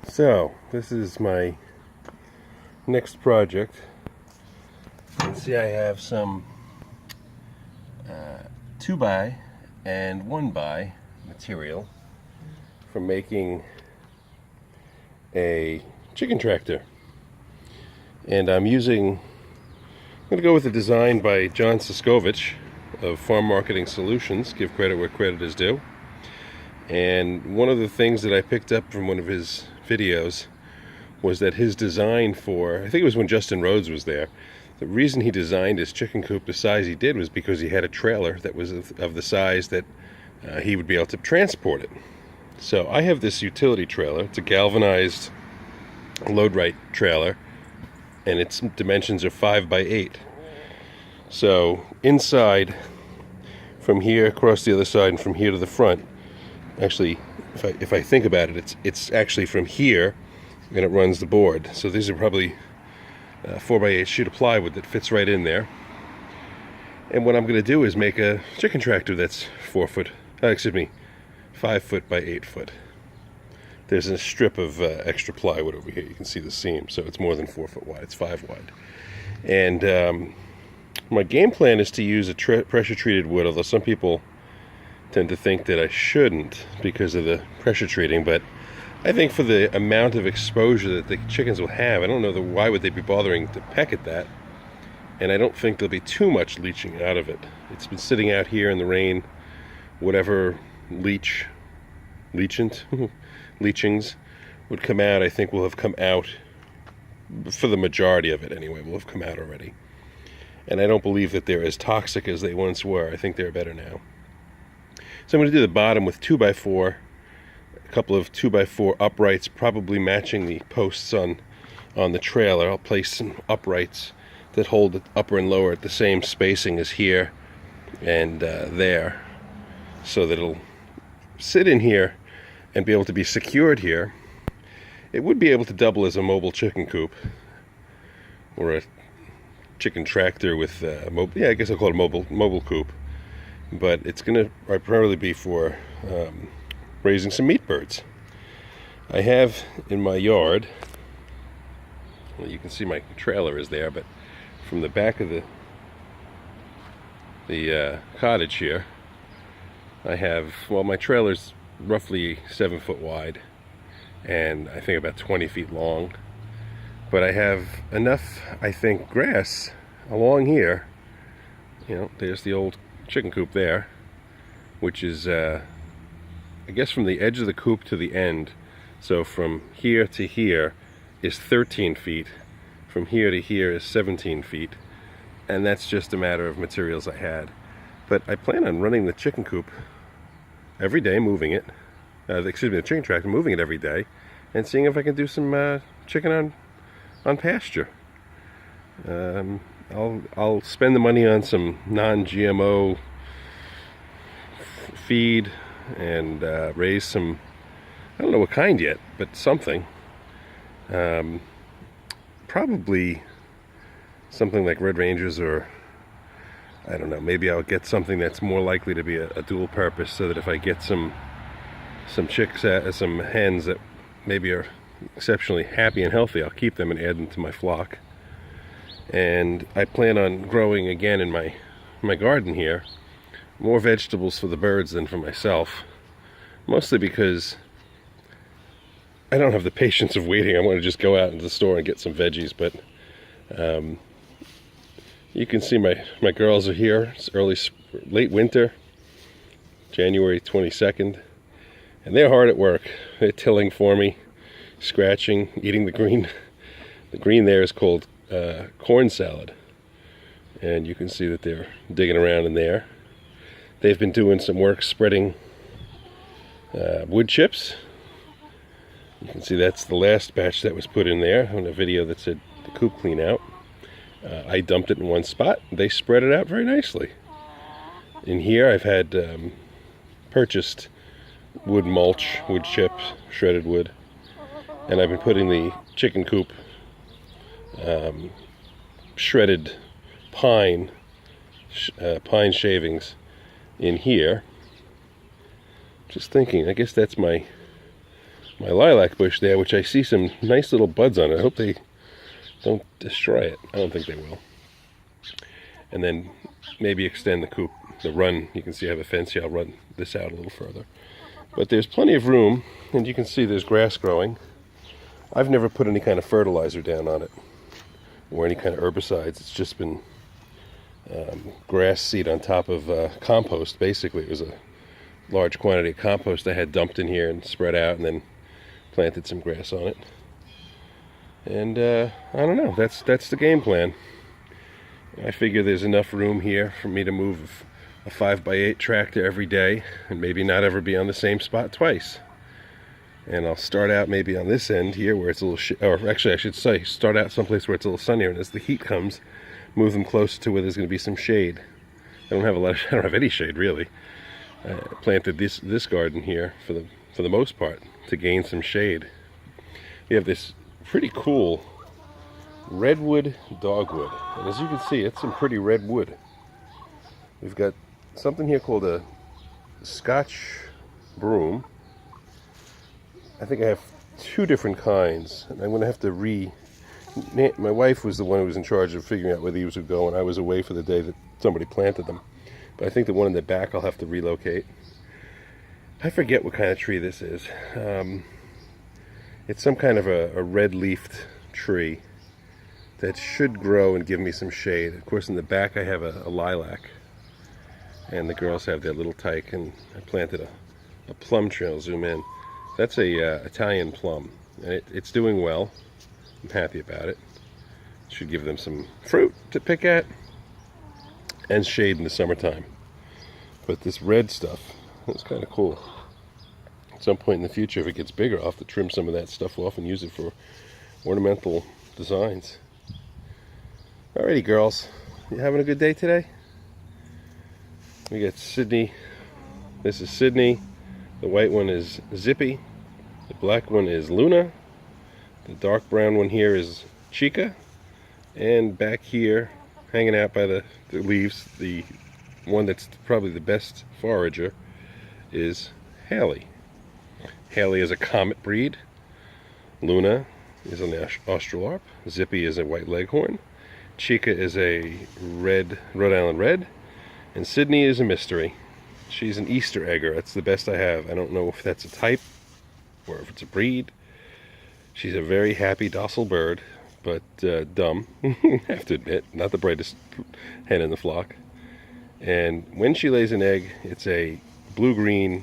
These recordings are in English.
So, this is my next project. You can see I have some 2x and 1x material for making a chicken tractor. And I'm going to go with a design by John Siskovich of Farm Marketing Solutions. Give credit where credit is due. And one of the things that I picked up from one of his videos was that his design for, I think it was when Justin Rhodes was there, the reason he designed his chicken coop the size he did was because he had a trailer that was of the size that he would be able to transport it. So I have this utility trailer. It's a galvanized load-right trailer, and its dimensions are 5x8. So inside, from here across the other side and from here to the front, actually, if I think about it, it's actually from here, and it runs the board. So these are probably 4x8 sheet of plywood that fits right in there. And what I'm going to do is make a chicken tractor that's 5 foot by 8 foot. There's a strip of extra plywood over here. You can see the seam, so it's more than 4 foot wide. It's 5 wide. And my game plan is to use a pressure treated wood, although some people tend to think that I shouldn't because of the pressure treating, but I think for the amount of exposure that the chickens will have, I don't know why would they be bothering to peck at that, and I don't think there'll be too much leaching out of it. It's been sitting out here in the rain. Whatever leachings would come out, I think will have come out, for the majority of it anyway, will have come out already. And I don't believe that they're as toxic as they once were. I think they're better now. So I'm going to do the bottom with 2x4, a couple of 2x4 uprights, probably matching the posts on the trailer. I'll place some uprights that hold the upper and lower at the same spacing as here and there, so that it'll sit in here and be able to be secured here. It would be able to double as a mobile chicken coop, or a chicken tractor with I guess I'll call it a mobile coop. But it's going to primarily be for raising some meat birds. I have in my yard, well, you can see my trailer is there, but from the back of the cottage here, I have, well, my trailer's roughly 7 foot wide and I think about 20 feet long, but I have enough, I think, grass along here. You know, there's the old chicken coop there, which is I guess from the edge of the coop to the end, so from here to here is 13 feet, from here to here is 17 feet, and that's just a matter of materials I had. But I plan on running the chicken coop every day, moving it, the chicken tractor, moving it every day, and seeing if I can do some chicken on pasture. I'll spend the money on some non-GMO feed and raise some, I don't know what kind yet, but something. Probably something like Red Rangers, or I don't know, maybe I'll get something that's more likely to be a dual purpose, so that if I get some chicks, some hens that maybe are exceptionally happy and healthy, I'll keep them and add them to my flock. And I plan on growing again in my garden here more vegetables for the birds than for myself, mostly because I don't have the patience of waiting. I want to just go out into the store and get some veggies. But you can see my girls are here. It's late winter, January 22nd, and they're hard at work. They're tilling for me, scratching, eating the green. The green there is called corn salad, and you can see that they're digging around in there. They've been doing some work spreading wood chips. You can see that's the last batch that was put in there on a video that said the coop clean out. I dumped it in one spot. They spread it out very nicely. In here I've had purchased wood mulch, wood chips, shredded wood, and I've been putting the chicken coop shredded pine shavings in here. Just thinking, I guess that's my my lilac bush there, which I see some nice little buds on it. I hope they don't destroy it. I don't think they will. And then maybe extend the coop, the run. You can see I have a fence here. I'll run this out a little further. But there's plenty of room, and you can see there's grass growing. I've never put any kind of fertilizer down on it, or any kind of herbicides. It's just been grass seed on top of compost. Basically, it was a large quantity of compost I had dumped in here and spread out, and then planted some grass on it. And I don't know, that's the game plan. I figure there's enough room here for me to move a 5x8 tractor every day and maybe not ever be on the same spot twice. And I'll start out maybe on this end here where it's a little or actually I should say start out someplace where it's a little sunnier, and as the heat comes, move them closer to where there's going to be some shade. I don't have any shade really. I planted this garden here for the most part to gain some shade. We have this pretty cool redwood dogwood, and as you can see, it's some pretty red wood. We've got something here called a Scotch broom. I think I have two different kinds, and I'm going to have to my wife was the one who was in charge of figuring out where these would go, and I was away for the day that somebody planted them. But I think the one in the back I'll have to relocate. I forget what kind of tree this is. It's some kind of a red-leafed tree that should grow and give me some shade. Of course, in the back I have a lilac, and the girls have their little tyke, and I planted a plum tree. I'll zoom in. That's a Italian plum, and it's doing well. I'm happy about it. Should give them some fruit to pick at and shade in the summertime. But this red stuff, that's kind of cool. At some point in the future, if it gets bigger, I'll have to trim some of that stuff off and use it for ornamental designs. Alrighty, girls, you having a good day today? We got Sydney. This is Sydney. The white one is Zippy. The black one is Luna. The dark brown one here is Chica. And back here, hanging out by the leaves, the one that's probably the best forager is Haley. Haley is a comet breed. Luna is an Australarp. Zippy is a white leghorn. Chica is a Rhode Island red. And Sydney is a mystery. She's an Easter egger. That's the best I have. I don't know if that's a type or if it's a breed. She's a very happy, docile bird, but dumb, I have to admit. Not the brightest hen in the flock. And when she lays an egg, it's a blue-green,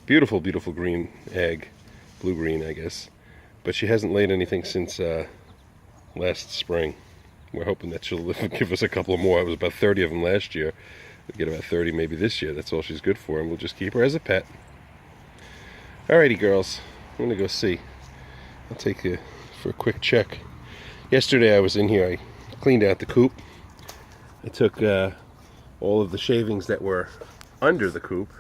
beautiful, beautiful green egg. Blue-green, I guess. But she hasn't laid anything since last spring. We're hoping that she'll give us a couple more. It was about 30 of them last year. We'll get about 30 maybe this year. That's all she's good for, and we'll just keep her as a pet. Alrighty, girls. I'm going to go see. I'll take you for a quick check. Yesterday I was in here. I cleaned out the coop. I took all of the shavings that were under the coop.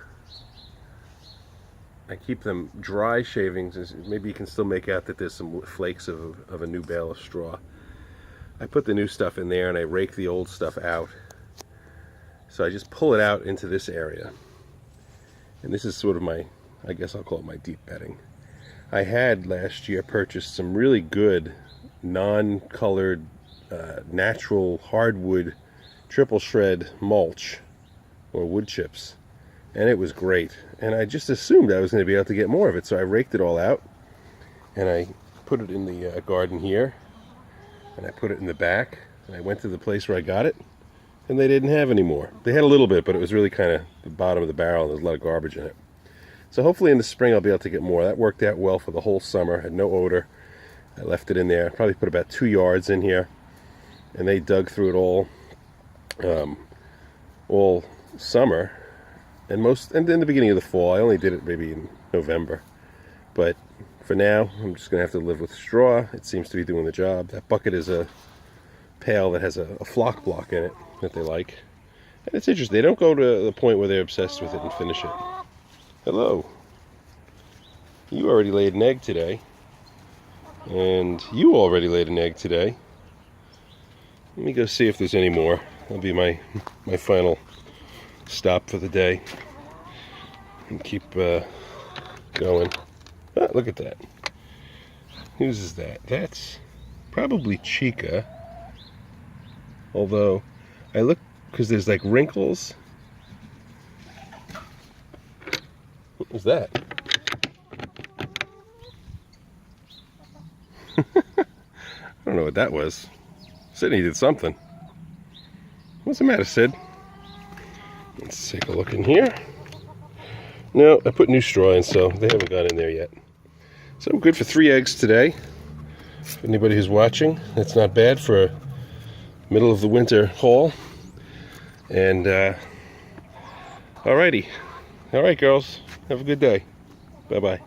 I keep them dry shavings. Maybe you can still make out that there's some flakes of a new bale of straw. I put the new stuff in there and I rake the old stuff out. So I just pull it out into this area. And this is sort of my, I guess I'll call it my deep bedding. I had last year purchased some really good non-colored natural hardwood triple shred mulch or wood chips, and it was great, and I just assumed I was going to be able to get more of it, so I raked it all out and I put it in the garden here, and I put it in the back, and I went to the place where I got it, and they didn't have any more. They had a little bit, but it was really kind of the bottom of the barrel, and there's a lot of garbage in it. So hopefully in the spring I'll be able to get more. That worked out well for the whole summer. Had no odor. I left it in there. Probably put about 2 yards in here. And they dug through it all summer. And in the beginning of the fall. I only did it maybe in November. But for now, I'm just going to have to live with straw. It seems to be doing the job. That bucket is a pail that has a flock block in it that they like. And it's interesting. They don't go to the point where they're obsessed with it and finish it. Hello. You already laid an egg today. And you already laid an egg today. Let me go see if there's any more. That'll be my final stop for the day. And keep going. Ah, look at that. Whose is that? That's probably Chica. Although, I look, because there's like wrinkles. What was that? I don't know what that was. Sydney did something. What's the matter, Sid? Let's take a look in here. No, I put new straw in, so they haven't gone in there yet. So I'm good for 3 eggs today. For anybody who's watching, that's not bad for a middle of the winter haul. And alrighty. Alright, girls. Have a good day. Bye-bye.